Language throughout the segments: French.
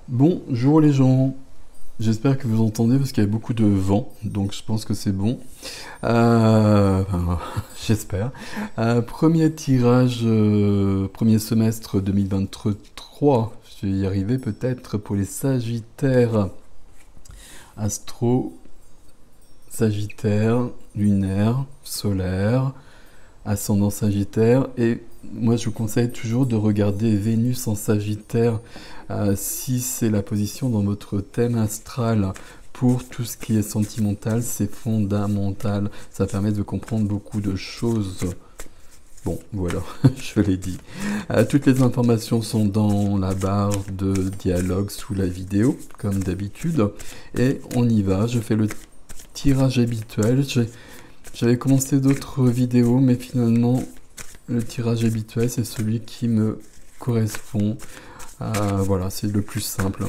Bonjour les gens, j'espère que vous entendez parce qu'il y a beaucoup de vent, donc je pense que c'est bon. Enfin, j'espère. Premier tirage, premier semestre 2023, je vais y arriver peut-être pour les Sagittaires, astro, Sagittaire, lunaire, solaire, ascendant Sagittaire. Et moi, je vous conseille toujours de regarder Vénus en Sagittaire si c'est la position dans votre thème astral. Pour tout ce qui est sentimental, c'est fondamental. Ça permet de comprendre beaucoup de choses. Bon, voilà, je l'ai dit. Toutes les informations sont dans la barre de dialogue sous la vidéo, comme d'habitude. Et on y va. Je fais le tirage habituel. J'avais commencé d'autres vidéos, mais finalement, le tirage habituel, c'est celui qui me correspond. Voilà, c'est le plus simple.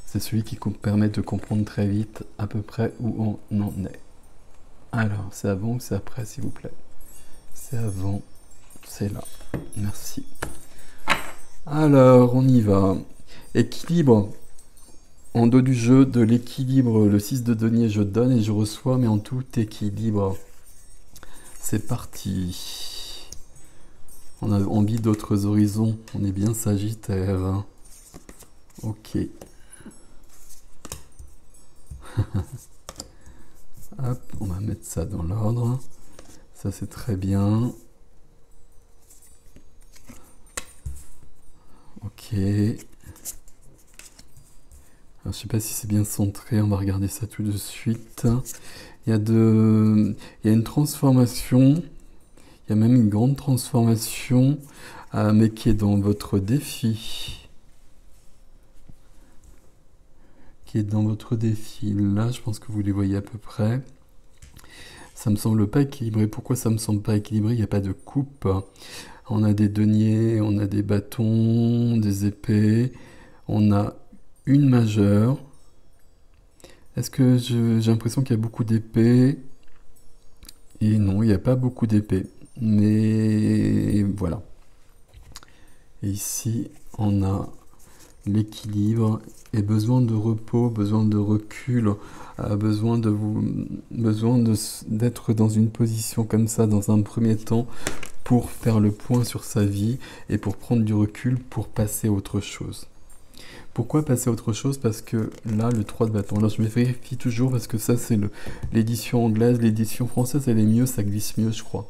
C'est celui qui permet de comprendre très vite à peu près où on en est. Alors, c'est avant ou c'est après, s'il vous plaît? C'est avant, c'est là. Merci. Alors, on y va. Équilibre. En dos du jeu, de l'équilibre, le 6 de denier, je donne et je reçois, mais en tout équilibre. C'est parti. On a envie d'autres horizons. On est bien Sagittaire. Ok. Hop, on va mettre ça dans l'ordre. Ça, c'est très bien. Ok. Alors, je sais pas si c'est bien centré. On va regarder ça tout de suite. Il y a une transformation. Il y a même une grande transformation, mais qui est dans votre défi. Qui est dans votre défi. Là, je pense que vous les voyez à peu près. Ça me semble pas équilibré. Pourquoi ça me semble pas équilibré? Il n'y a pas de coupe. On a des deniers, on a des bâtons, des épées. On a une majeure. Est-ce que j'ai l'impression qu'il y a beaucoup d'épées? Et non, il n'y a pas beaucoup d'épées. Mais voilà. Et ici, on a l'équilibre et besoin de repos, besoin de recul, besoin d'être dans une position comme ça dans un premier temps pour faire le point sur sa vie et pour prendre du recul pour passer à autre chose. Pourquoi passer à autre chose? Parce que là, le 3 de bâton, alors je me vérifie toujours parce que ça c'est l'édition anglaise, l'édition française elle est mieux, ça glisse mieux je crois.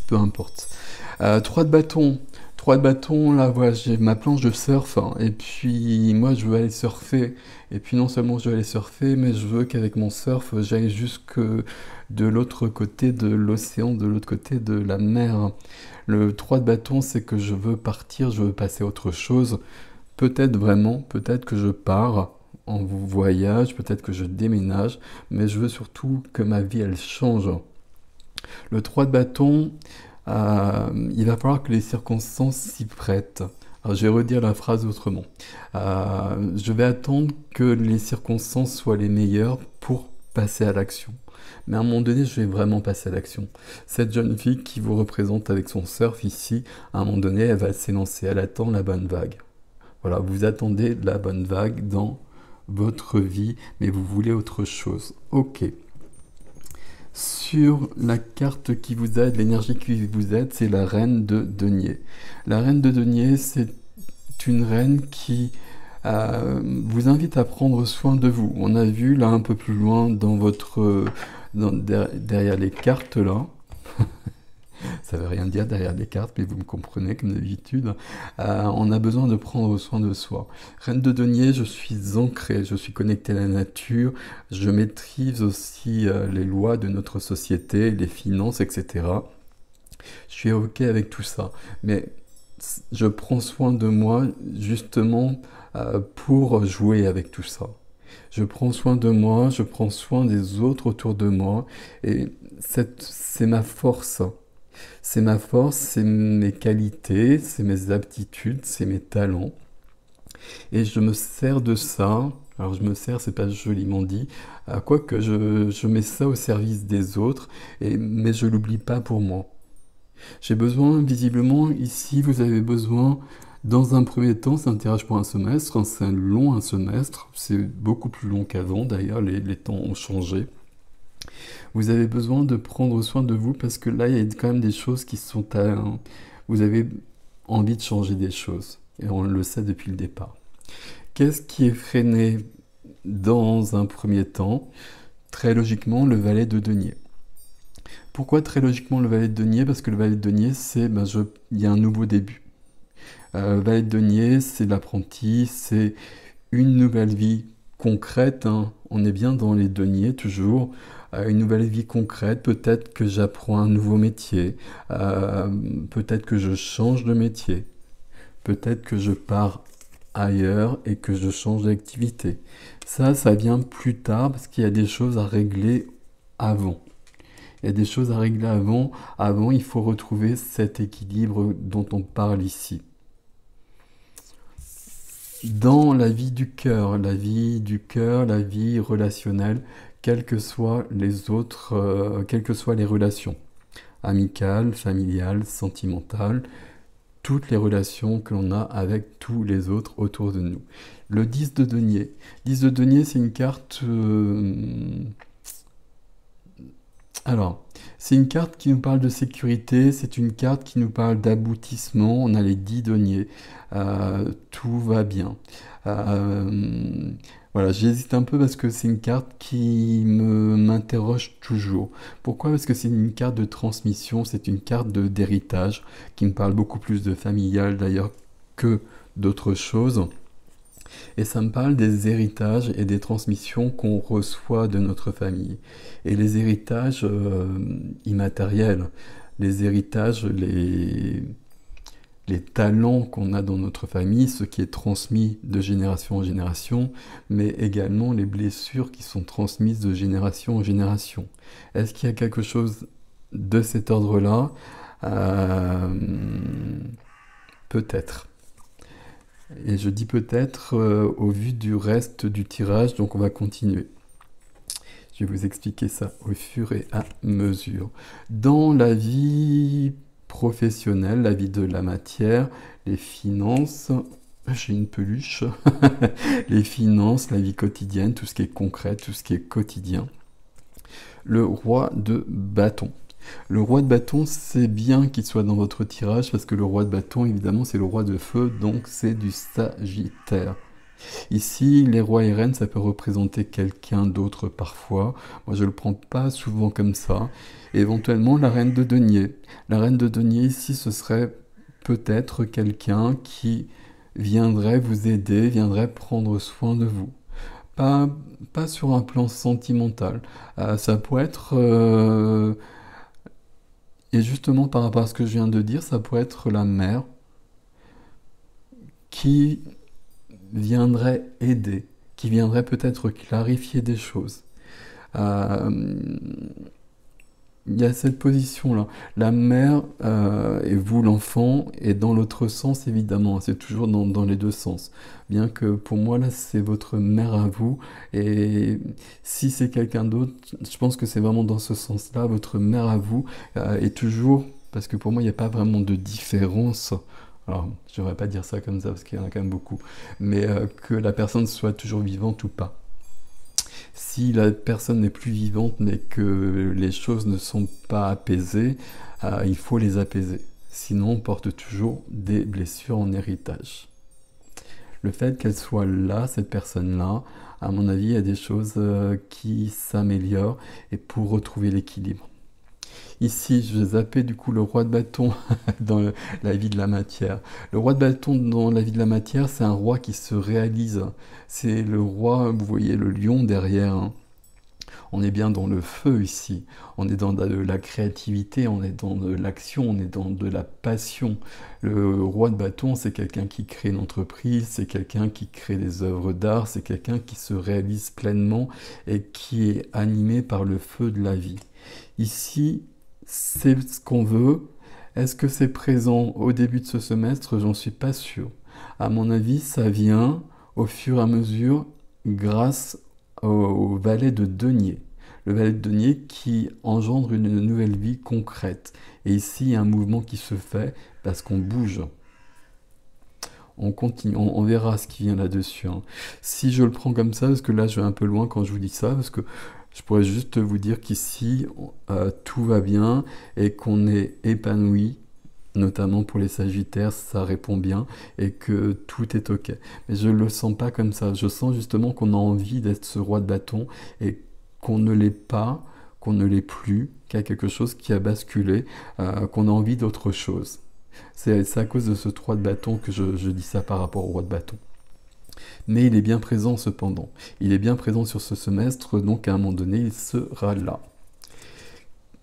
Peu importe. 3 de bâton. 3 de bâton, là, voilà, j'ai ma planche de surf, hein, et puis moi je veux aller surfer. Et puis non seulement je veux aller surfer, mais je veux qu'avec mon surf, j'aille jusque de l'autre côté de l'océan, de l'autre côté de la mer. Le 3 de bâton, c'est que je veux partir, je veux passer à autre chose. Peut-être vraiment, peut-être que je pars en voyage, peut-être que je déménage, mais je veux surtout que ma vie, elle change. Le 3 de bâton, il va falloir que les circonstances s'y prêtent. Alors, je vais redire la phrase autrement. Je vais attendre que les circonstances soient les meilleures pour passer à l'action. Mais à un moment donné, je vais vraiment passer à l'action. Cette jeune fille qui vous représente avec son surf ici, à un moment donné, elle va s'élancer. Elle attend la bonne vague. Voilà, vous attendez la bonne vague dans votre vie, mais vous voulez autre chose. Ok. Sur la carte qui vous aide, l'énergie qui vous aide, c'est la reine de denier. La reine de denier, c'est une reine qui vous invite à prendre soin de vous. On a vu là un peu plus loin dans votre derrière les cartes là. Ça veut rien dire derrière les cartes, mais vous me comprenez comme d'habitude. On a besoin de prendre soin de soi. Reine de denier, je suis ancré, je suis connecté à la nature, je maîtrise aussi les lois de notre société, les finances, etc. Je suis ok avec tout ça, mais je prends soin de moi justement pour jouer avec tout ça. Je prends soin de moi, je prends soin des autres autour de moi, et c'est ma force. C'est ma force, c'est mes qualités, c'est mes aptitudes, c'est mes talents. Et je me sers de ça. Alors je me sers, c'est pas joliment dit, quoique je mets ça au service des autres, mais je l'oublie pas pour moi. J'ai besoin, visiblement, ici, vous avez besoin Dans un premier temps, c'est un tirage pour un semestre, c'est long un semestre, c'est beaucoup plus long qu'avant, d'ailleurs les temps ont changé. Vous avez besoin de prendre soin de vous parce que là, il y a quand même des choses qui sont à... Vous avez envie de changer des choses, et on le sait depuis le départ. Qu'est-ce qui est freiné dans un premier temps? Très logiquement, le valet de denier. Pourquoi très logiquement le valet de denier? Parce que le valet de denier, c'est il y a un nouveau début. Valet de denier, c'est l'apprenti, c'est une nouvelle vie concrète, hein. On est bien dans les deniers toujours. Une nouvelle vie concrète, peut-être que j'apprends un nouveau métier, peut-être que je change de métier, peut-être que je pars ailleurs et que je change d'activité. Ça vient plus tard parce qu'il y a des choses à régler avant. Il y a des choses à régler avant. Avant, il faut retrouver cet équilibre dont on parle ici. Dans la vie du cœur, la vie relationnelle, quelles que soient les autres, quelles que soient les relations, amicales, familiales, sentimentales, toutes les relations que l'on a avec tous les autres autour de nous. Le 10 de denier. 10 de denier, c'est une carte... c'est une carte qui nous parle de sécurité, c'est une carte qui nous parle d'aboutissement. On a les 10 deniers. Tout va bien. Voilà, j'hésite un peu parce que c'est une carte qui m'interroge toujours. Pourquoi? Parce que c'est une carte de transmission, c'est une carte d'héritage qui me parle beaucoup plus de familial d'ailleurs que d'autres choses. Et ça me parle des héritages et des transmissions qu'on reçoit de notre famille. Et les héritages immatériels, les héritages, les talents qu'on a dans notre famille, ce qui est transmis de génération en génération, mais également les blessures qui sont transmises de génération en génération. Est-ce qu'il y a quelque chose de cet ordre-là? Peut-être. Et je dis peut-être au vu du reste du tirage, donc on va continuer. Je vais vous expliquer ça au fur et à mesure. Dans la vie professionnelle, la vie de la matière, les finances, j'ai une peluche, les finances, la vie quotidienne, tout ce qui est concret, tout ce qui est quotidien. Le roi de bâton. Le roi de bâton, c'est bien qu'il soit dans votre tirage parce que le roi de bâton, évidemment, c'est le roi de feu, donc c'est du Sagittaire. Ici, les rois et reines, ça peut représenter quelqu'un d'autre parfois. Moi, je ne le prends pas souvent comme ça. Et éventuellement, la reine de denier. La reine de denier, ici, ce serait peut-être quelqu'un qui viendrait vous aider, viendrait prendre soin de vous. Pas sur un plan sentimental. Ça pourrait être... Et justement, par rapport à ce que je viens de dire, ça pourrait être la mère qui viendrait aider, qui viendrait peut-être clarifier des choses. Il y a cette position-là. La mère et vous, l'enfant, et dans l'autre sens, évidemment. C'est toujours dans les deux sens. Bien que pour moi, là, c'est votre mère à vous. Et si c'est quelqu'un d'autre, je pense que c'est vraiment dans ce sens-là. Votre mère à vous est toujours... Parce que pour moi, il n'y a pas vraiment de différence. Alors, je ne devrais pas dire ça comme ça, parce qu'il y en a quand même beaucoup. Mais que la personne soit toujours vivante ou pas. Si la personne n'est plus vivante mais que les choses ne sont pas apaisées, il faut les apaiser. Sinon, on porte toujours des blessures en héritage. Le fait qu'elle soit là, cette personne-là, à mon avis, il y a des choses qui s'améliorent et pour retrouver l'équilibre. Ici, je vais zapper du coup le roi de bâton dans la vie de la matière. Le roi de bâton dans la vie de la matière, c'est un roi qui se réalise. C'est le roi, vous voyez le lion derrière. Hein. On est bien dans le feu ici. On est dans de la créativité, on est dans de l'action, on est dans de la passion. Le roi de bâton, c'est quelqu'un qui crée une entreprise, c'est quelqu'un qui crée des œuvres d'art, c'est quelqu'un qui se réalise pleinement et qui est animé par le feu de la vie. Ici, c'est ce qu'on veut. Est-ce que c'est présent au début de ce semestre? J'en suis pas sûr. À mon avis, ça vient au fur et à mesure grâce au valet de denier. Le valet de denier qui engendre une nouvelle vie concrète. Et ici, il y a un mouvement qui se fait parce qu'on bouge. On continue, on verra ce qui vient là-dessus, hein. Si je le prends comme ça, parce que là je vais un peu loin quand je vous dis ça, parce que je pourrais juste vous dire qu'ici tout va bien et qu'on est épanoui, notamment pour les Sagittaires, ça répond bien et que tout est ok. Mais je ne le sens pas comme ça. Je sens justement qu'on a envie d'être ce roi de bâton et qu'on ne l'est pas, qu'on ne l'est plus, qu'il y a quelque chose qui a basculé, qu'on a envie d'autre chose. C'est à cause de ce 3 de bâton que je dis ça par rapport au roi de bâton. Mais il est bien présent cependant. Il est bien présent sur ce semestre, donc à un moment donné, il sera là.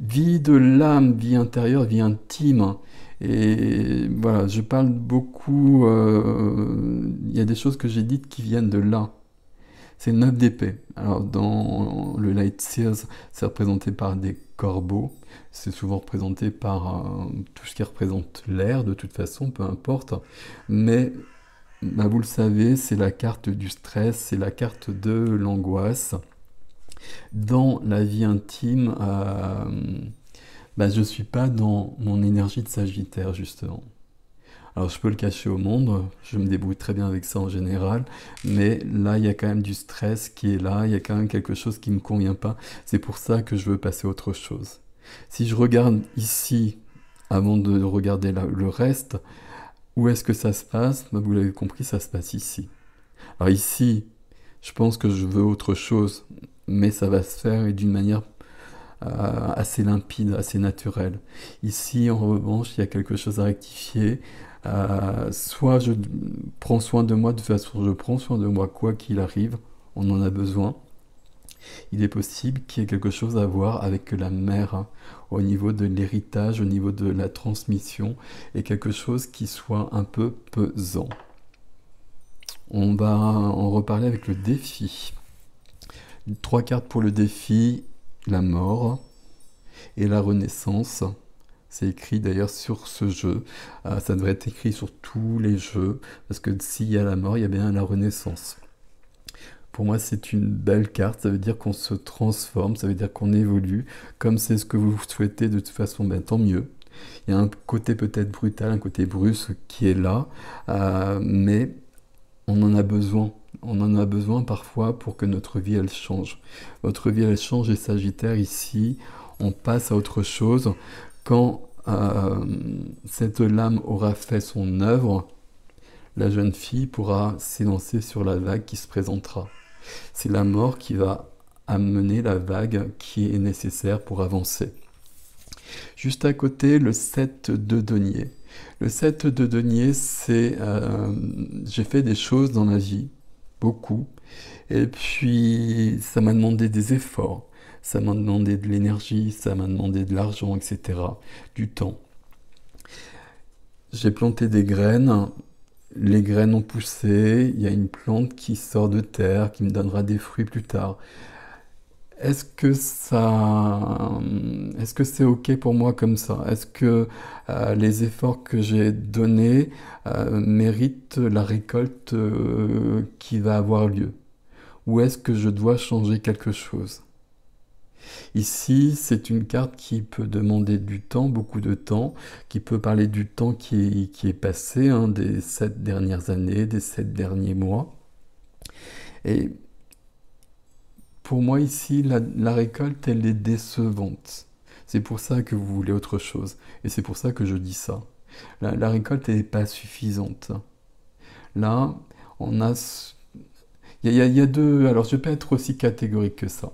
Vie de l'âme, vie intérieure, vie intime. Et voilà, je parle beaucoup, il y a des choses que j'ai dites qui viennent de là. C'est 9 d'épée. Alors dans le Light Seers, c'est représenté par des corbeaux. C'est souvent représenté par tout ce qui représente l'air, de toute façon, peu importe. Mais bah, vous le savez, c'est la carte du stress, c'est la carte de l'angoisse. Dans la vie intime, bah, je ne suis pas dans mon énergie de Sagittaire, justement. Alors je peux le cacher au monde, je me débrouille très bien avec ça en général, mais là il y a quand même du stress qui est là, il y a quand même quelque chose qui ne me convient pas, c'est pour ça que je veux passer à autre chose. Si je regarde ici, avant de regarder le reste, où est-ce que ça se passe? Bah, vous l'avez compris, ça se passe ici. Alors ici, je pense que je veux autre chose, mais ça va se faire d'une manière assez limpide, assez naturelle. Ici, en revanche, il y a quelque chose à rectifier. Soit je prends soin de moi, de toute façon, je prends soin de moi quoi qu'il arrive, on en a besoin. Il est possible qu'il y ait quelque chose à voir avec la mère, hein, au niveau de l'héritage, au niveau de la transmission, et quelque chose qui soit un peu pesant. On va en reparler avec le défi. 3 cartes pour le défi, la mort et la renaissance. C'est écrit d'ailleurs sur ce jeu. Ça devrait être écrit sur tous les jeux, parce que s'il y a la mort, il y a bien la renaissance. Pour moi, c'est une belle carte, ça veut dire qu'on se transforme, ça veut dire qu'on évolue. Comme c'est ce que vous souhaitez, de toute façon, ben, tant mieux. Il y a un côté peut-être brutal, un côté brusque qui est là, mais on en a besoin. On en a besoin parfois pour que notre vie, elle change. Votre vie, elle change, et Sagittaire, ici, on passe à autre chose. Quand cette lame aura fait son œuvre, la jeune fille pourra s'élancer sur la vague qui se présentera. C'est la mort qui va amener la vague qui est nécessaire pour avancer. Juste à côté, le 7 de denier. Le 7 de denier, c'est j'ai fait des choses dans ma vie, beaucoup, et puis ça m'a demandé des efforts, ça m'a demandé de l'énergie, ça m'a demandé de l'argent, etc., du temps. J'ai planté des graines, les graines ont poussé, il y a une plante qui sort de terre, qui me donnera des fruits plus tard. Est-ce que c'est ok pour moi comme ça? Est-ce que les efforts que j'ai donnés méritent la récolte qui va avoir lieu? Ou est-ce que je dois changer quelque chose? Ici, c'est une carte qui peut demander du temps, beaucoup de temps, qui peut parler du temps qui est passé, hein, des 7 dernières années, des 7 derniers mois. Et pour moi, ici, la récolte, elle est décevante. C'est pour ça que vous voulez autre chose. Et c'est pour ça que je dis ça. La récolte, elle n'est pas suffisante. Là, on a... Il y a deux... Alors, je ne vais pas être aussi catégorique que ça.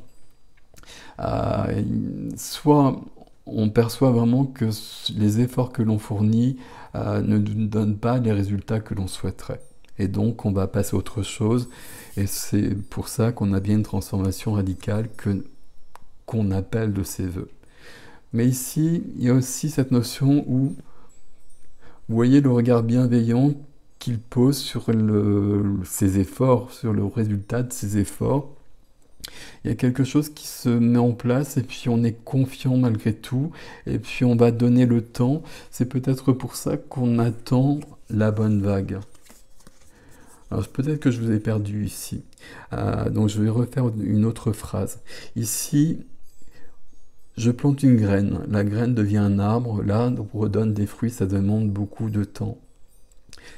Soit on perçoit vraiment que les efforts que l'on fournit ne nous donnent pas les résultats que l'on souhaiterait. Et donc on va passer à autre chose. Et c'est pour ça qu'on a bien une transformation radicale qu'on appelle de ses voeux. Mais ici, il y a aussi cette notion où vous voyez le regard bienveillant qu'il pose sur ses efforts, sur le résultat de ses efforts. Il y a quelque chose qui se met en place et puis on est confiant malgré tout et puis on va donner le temps. C'est peut-être pour ça qu'on attend la bonne vague. Alors peut-être que je vous ai perdu ici. Donc je vais refaire une autre phrase. Ici, je plante une graine. La graine devient un arbre. Là, on redonne des fruits. Ça demande beaucoup de temps.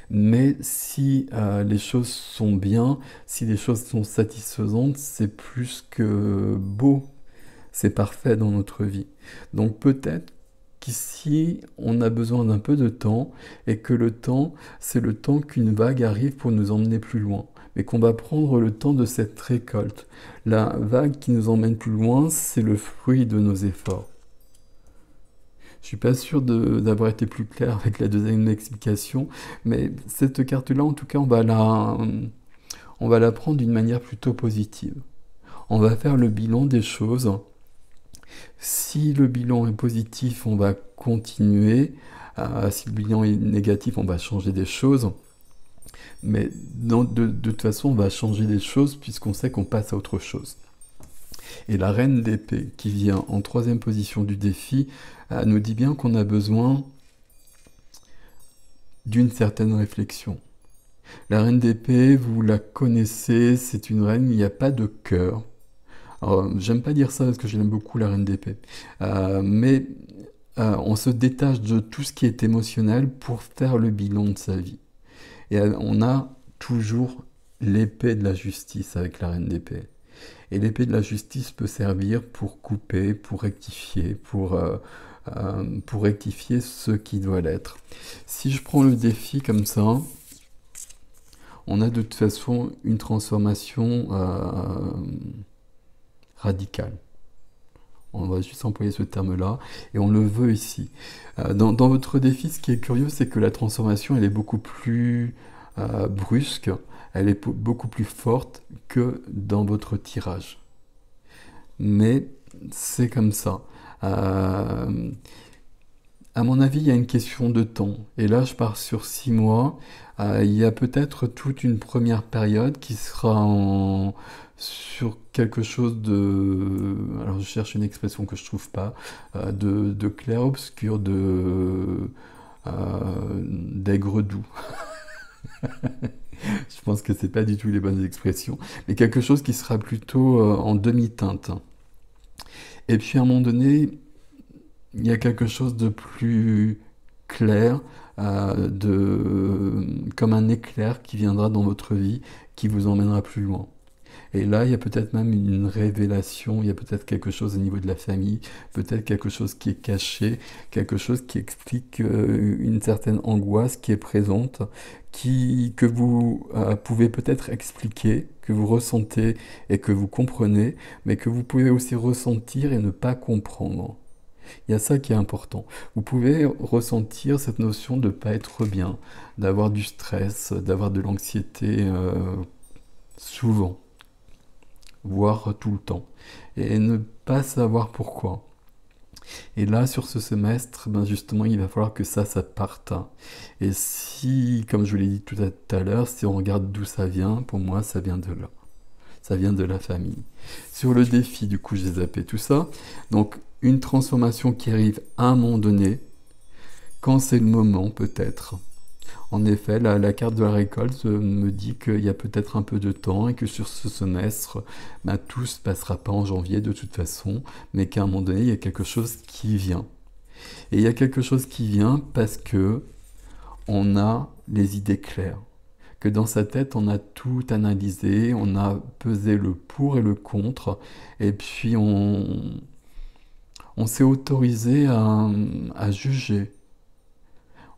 Mais si les choses sont bien, si les choses sont satisfaisantes, c'est plus que beau, c'est parfait dans notre vie. Donc peut-être qu'ici, on a besoin d'un peu de temps, et que le temps, c'est le temps qu'une vague arrive pour nous emmener plus loin, mais qu'on va prendre le temps de cette récolte. La vague qui nous emmène plus loin, c'est le fruit de nos efforts. Je suis pas sûr d'avoir été plus clair avec la deuxième explication, mais cette carte-là, en tout cas, on va la prendre d'une manière plutôt positive. On va faire le bilan des choses. Si le bilan est positif, on va continuer. Si le bilan est négatif, on va changer des choses. Mais de toute façon, on va changer des choses puisqu'on sait qu'on passe à autre chose. Et la reine d'épée, qui vient en troisième position du défi, nous dit bien qu'on a besoin d'une certaine réflexion. La reine d'épée, vous la connaissez, c'est une reine, il n'y a pas de cœur. Alors, j'aime pas dire ça parce que j'aime beaucoup la reine d'épée. Mais on se détache de tout ce qui est émotionnel pour faire le bilan de sa vie. Et on a toujours l'épée de la justice avec la reine d'épée. Et l'épée de la justice peut servir pour couper, pour rectifier, pour rectifier ce qui doit l'être. Si je prends le défi comme ça, on a de toute façon une transformation radicale. On va juste employer ce terme-là, et on le veut ici. Dans votre défi, ce qui est curieux, c'est que la transformation, elle est beaucoup plus brusque, elle est beaucoup plus forte que dans votre tirage. Mais c'est comme ça. À mon avis, il y a une question de temps. Et là, je pars sur 6 mois. Il y a peut-être toute une première période qui sera sur quelque chose de... Alors, je cherche une expression que je trouve pas. De clair-obscur, d'aigre doux. Je pense que c'est pas du tout les bonnes expressions. Mais quelque chose qui sera plutôt en demi-teinte. Et puis, à un moment donné, il y a quelque chose de plus clair, comme un éclair qui viendra dans votre vie, qui vous emmènera plus loin. Et là, il y a peut-être même une révélation, il y a peut-être quelque chose au niveau de la famille, peut-être quelque chose qui est caché, quelque chose qui explique une certaine angoisse qui est présente, que vous pouvez peut-être expliquer, que vous ressentez et que vous comprenez, mais que vous pouvez aussi ressentir et ne pas comprendre. Il y a ça qui est important. Vous pouvez ressentir cette notion de ne pas être bien, d'avoir du stress, d'avoir de l'anxiété souvent, voire tout le temps, et ne pas savoir pourquoi. Et là, sur ce semestre, ben justement, il va falloir que ça parte. Et si, comme je vous l'ai dit tout à l'heure, si on regarde d'où ça vient, pour moi, ça vient de là. Ça vient de la famille. Sur le défi, du coup, j'ai zappé tout ça. Donc, une transformation qui arrive à un moment donné, quand c'est le moment, peut-être. En effet, la carte de la récolte me dit qu'il y a peut-être un peu de temps et que sur ce semestre, ben, tout ne se passera pas en janvier de toute façon, mais qu'à un moment donné, il y a quelque chose qui vient. Et il y a quelque chose qui vient parce que on a les idées claires. Que dans sa tête, on a tout analysé, on a pesé le pour et le contre, et puis on s'est autorisé à juger.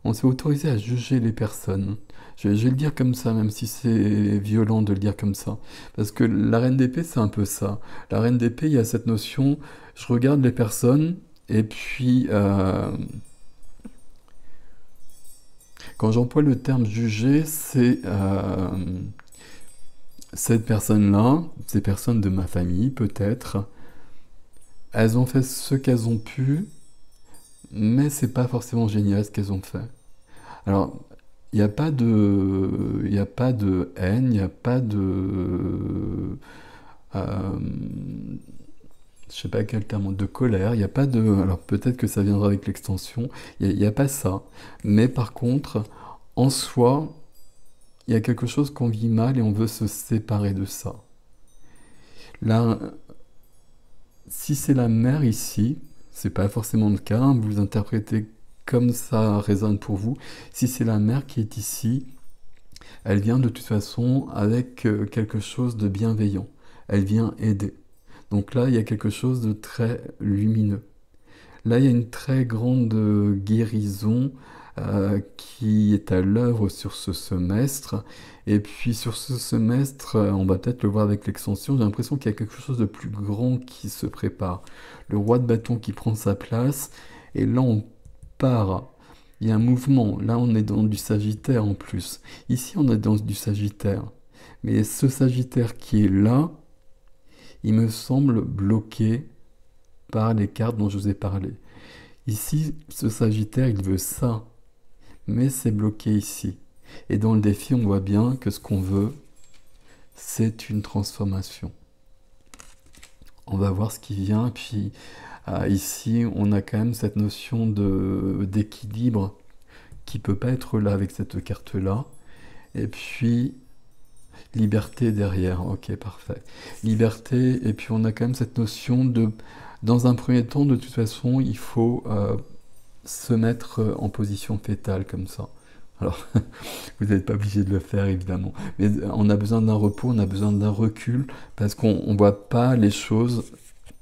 On s'est autorisé à juger les personnes. Je vais le dire comme ça, même si c'est violent de le dire comme ça. Parce que la reine d'épée, c'est un peu ça. La reine d'épée, il y a cette notion, je regarde les personnes, et puis... quand j'emploie le terme juger, c'est cette personne-là, ces personnes de ma famille peut-être, elles ont fait ce qu'elles ont pu, mais c'est pas forcément génial ce qu'elles ont fait. Alors, il n'y a pas de haine, il n'y a pas de... je sais pas quel terme, de colère, il n'y a pas de... Alors peut-être que ça viendra avec l'extension, il n'y a pas ça. Mais par contre, en soi, il y a quelque chose qu'on vit mal et on veut se séparer de ça. Là, si c'est la mère ici, c'est pas forcément le cas, hein, vous interprétez comme ça résonne pour vous. Si c'est la mère qui est ici, elle vient de toute façon avec quelque chose de bienveillant. Elle vient aider. Donc là, il y a quelque chose de très lumineux. Là, il y a une très grande guérison qui est à l'œuvre sur ce semestre. Et puis sur ce semestre, on va peut-être le voir avec l'extension, j'ai l'impression qu'il y a quelque chose de plus grand qui se prépare. Le roi de bâton qui prend sa place, et là on part. Il y a un mouvement. Là, on est dans du Sagittaire en plus. Ici, on est dans du Sagittaire. Mais ce Sagittaire qui est là, il me semble bloqué par les cartes dont je vous ai parlé. Ici, ce Sagittaire, il veut ça, mais c'est bloqué ici. Et dans le défi, on voit bien que ce qu'on veut, c'est une transformation. On va voir ce qui vient, puis ici, on a quand même cette notion d'équilibre qui peut pas être là avec cette carte-là. Et puis, liberté derrière, ok, parfait. Liberté, et puis on a quand même cette notion de... Dans un premier temps, de toute façon, il faut se mettre en position fétale comme ça. Alors, vous n'êtes pas obligé de le faire, évidemment. Mais on a besoin d'un repos, on a besoin d'un recul, parce qu'on ne voit pas les choses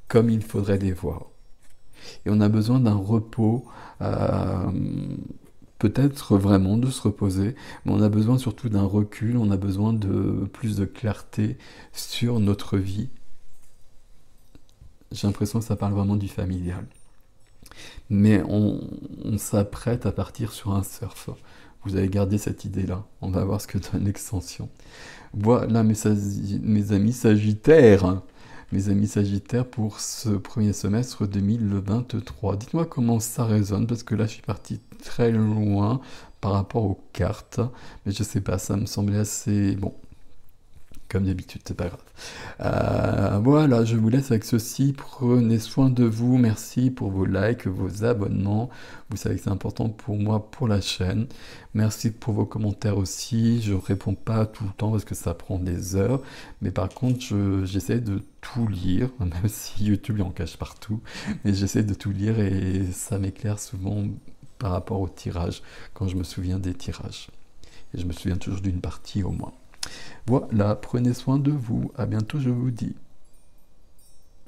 comme il faudrait les voir. Et on a besoin d'un repos, peut-être vraiment de se reposer, mais on a besoin surtout d'un recul, on a besoin de plus de clarté sur notre vie. J'ai l'impression que ça parle vraiment du familial. Mais on s'apprête à partir sur un surf. Vous avez gardé cette idée-là. On va voir ce que donne l'extension. Voilà mes amis Sagittaires. Mes amis Sagittaires pour ce premier semestre 2023. Dites-moi comment ça résonne, parce que là je suis parti très loin par rapport aux cartes. Mais je sais pas, ça me semblait assez... Bon, comme d'habitude, c'est pas grave. Voilà, je vous laisse avec ceci. Prenez soin de vous. Merci pour vos likes, vos abonnements. Vous savez que c'est important pour moi, pour la chaîne. Merci pour vos commentaires aussi. Je réponds pas tout le temps parce que ça prend des heures. Mais par contre, j'essaie de tout lire, même si YouTube il en cache partout. Mais j'essaie de tout lire et ça m'éclaire souvent par rapport au tirage, quand je me souviens des tirages. Et je me souviens toujours d'une partie au moins. Voilà, prenez soin de vous. À bientôt, je vous dis.